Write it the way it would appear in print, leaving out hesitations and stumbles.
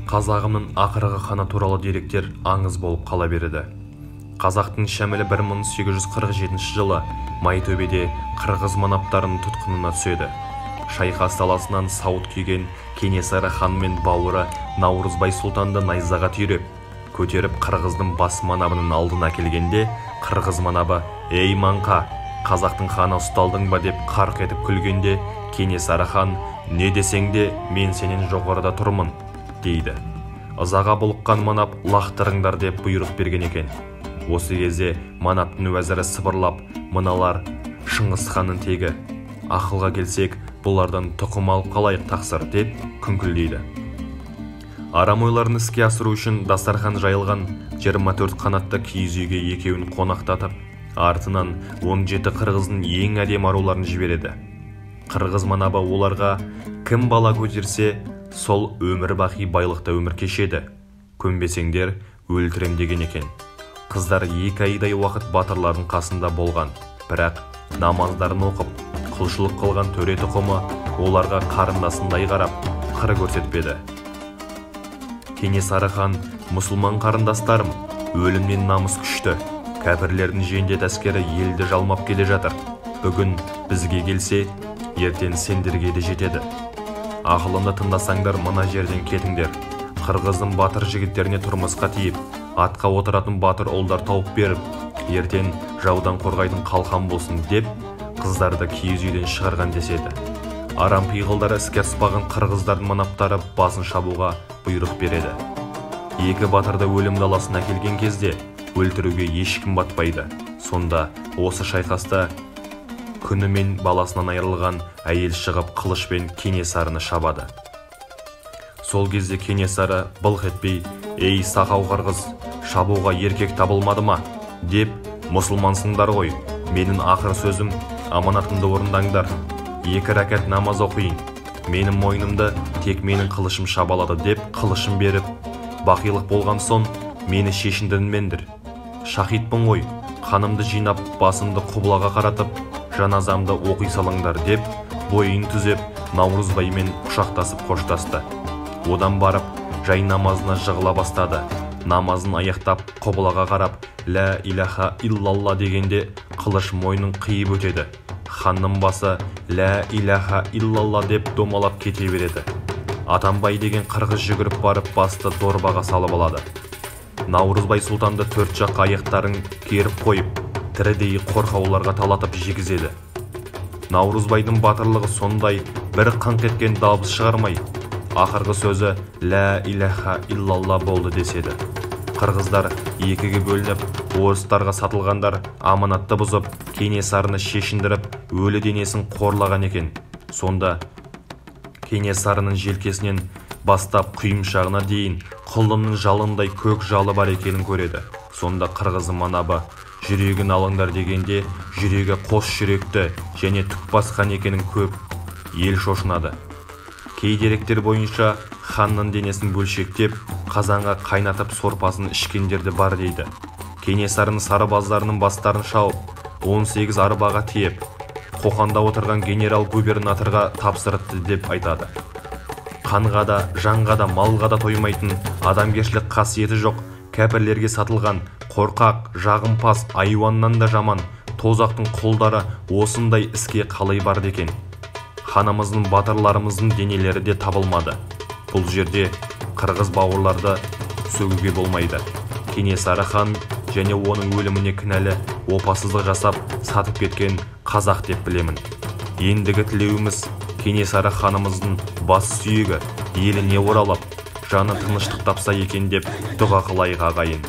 Қазағымның ақырғы ханы туралы деректер аңыз болып қала береді. Қазақтың шәмілі 1847 жылы Майтөбеде қырғыз манаптарының тұтқынына түседі. Шайқас даласынан сауыт киген Кенесары хан мен бауыры Наурызбай сұлтанды найзаға түйреп, көтеріп қырғыздың бас манабының алдына келгенде, қырғыз манабы: "Ей маңқа, қазақтың ханы ұсталдың ба?" деп қарқ етіп күлгенде, Кенесары хан: "Не десең де, мен сенен жоғарыда тұрмын", дейді. Ызаға бұлыққан манап лақтырыңдар деп бұйрық берген екен. Осы кезде манаптың уәзірі сыбырлап: "Мыналар Шыңғыс ханның тегі. Ақылға келсек, бұлардан тұқым алып қалайық тақсыр", деп күңкілдейді. Арам ойларын іске асыру үшін дастархан жайылған 24 қанатты киіз үйге екеуін қонақтатып, артынан 17 қырғыздың ең әдемі аруларын жібереді. Қырғыз манабы оларға: "Кім бала көтерсе, сол өмір бақи байлықта өмір кешеді. Көнбесеңдер өлтірем" деген екен. Қыздар 2 айдай уақыт батырлардың қасында болған, бірақ намаздарын оқып, құлшылық қылған төре тұқымы оларға қарындасындай қарап, қыр көрсетпеді. Кенесары хан: "Мұсылман қарындастарым, өлімнен намыс күшті. Кәпірлердің жендет әскері елді жалмап келе жатыр. Бүгін бізге келсе, ертең сендерге де жетеді. Ақылымды тыңдасаңдар, мына жерден кетіңдер. Қырғыздың батыр жігіттеріне тұрмысқа тиіп, атқа отыратын батыр ұлдар тауып беріп, ертең жаудан қорғайтын қалқан болсын", деп қыздарды киіз үйден шығарған деседі. Арам пиғылдары іске аспаған қырғыздардың манаптары басын шабуға бұйрық береді. 2 батырды өлім даласына келген кезде өлтіруге ешкім батпайды. Сонда осы шайқаста күні мен баласынан айырылған әйел шығып қылышпен Кенесарыны шабады. Сол кезде Кенесары былқ етпей: "Ей сақау қырғыз, шабуға еркек табылмады ма?" деп: "Мұсылмансыңдар ғой, менің ақыр сөзім, аманатымды орындаңдар. 2 рәкат намаз оқиын. Менің мойнымды тек менің қылышым шабалады", деп қылышын беріп: "Бақилық болған соң, мені шешіндірмеңдер. Шахитпін ғой, қанымды жинап, басымды құблаға қаратып, жаназамды оқи салыңдар", деп бойын түзеп Наурызбаймен құшақтасып қоштасты. Одан барып жай намазына жығыла бастады. Намазын аяқтап құблаға қарап "Ла илаха иллалла" дегенде қылыш мойнын қиып өтеді. Ханның басы "Ла илаха иллалла" деп домалап кете береді. Атамбай деген қырғыз жүгіріп барып басты дорбаға салып алады. Наурызбай сұлтанды 4 жаққа аяқтарын керіп қойып, тірідей қорқауларға талатып жегізеді. Наурызбайдың батырлығы сондай, бір қаңқ еткен дабыс шығармай, ақырғы сөзі "Ла илаха иллалла" болды деседі. Қырғыздар 2-ге бөлініп, орыстарға сатылғандар аманатты бұзып, Кенесарыны шешіндіріп, өлі денесін қорлаған екен. Сонда Кенесарының желкесінен бастап құйымшағына дейін құлынның жалындай көк жалы бар екенін көреді. Сонда қырғыз манабы: "Жүрегін алыңдар" дегенде, жүрегі қос жүректі және түк басқан екенін көп ел шошынады. Кей деректер бойынша ханның денесін бөлшектеп, қазанға қайнатып сорпасын ішкендерді бар дейді. Кенесарының сарбаздарының бастарын шауып, 18 арбаға тиеп, қоқанда отырған генерал-губернаторға тапсырыпты деп айтады. Қанға да, жанға да, малға да тоймайтын, адамгершілік қасиеті жоқ, кәпірлерге сатылған, қорқақ, жағымпаз, айуаннан да жаман тозақтың құлдары осындай іске қалай барды екен. Ханымыздың, батырларымыздың денелері де табылмады. Бұл жерде қырғыз бауырларды сөгуге болмайды. Кенесары хан және оның өліміне кінәлі опасыздық жасап сатып кеткен қазақ деп білемін. Ендігі тілеуіміз Кенесары ханымыздың бас сүйегі еліне оралып, жаны тыныштық тапса екен деп дұға қылайық ағайын.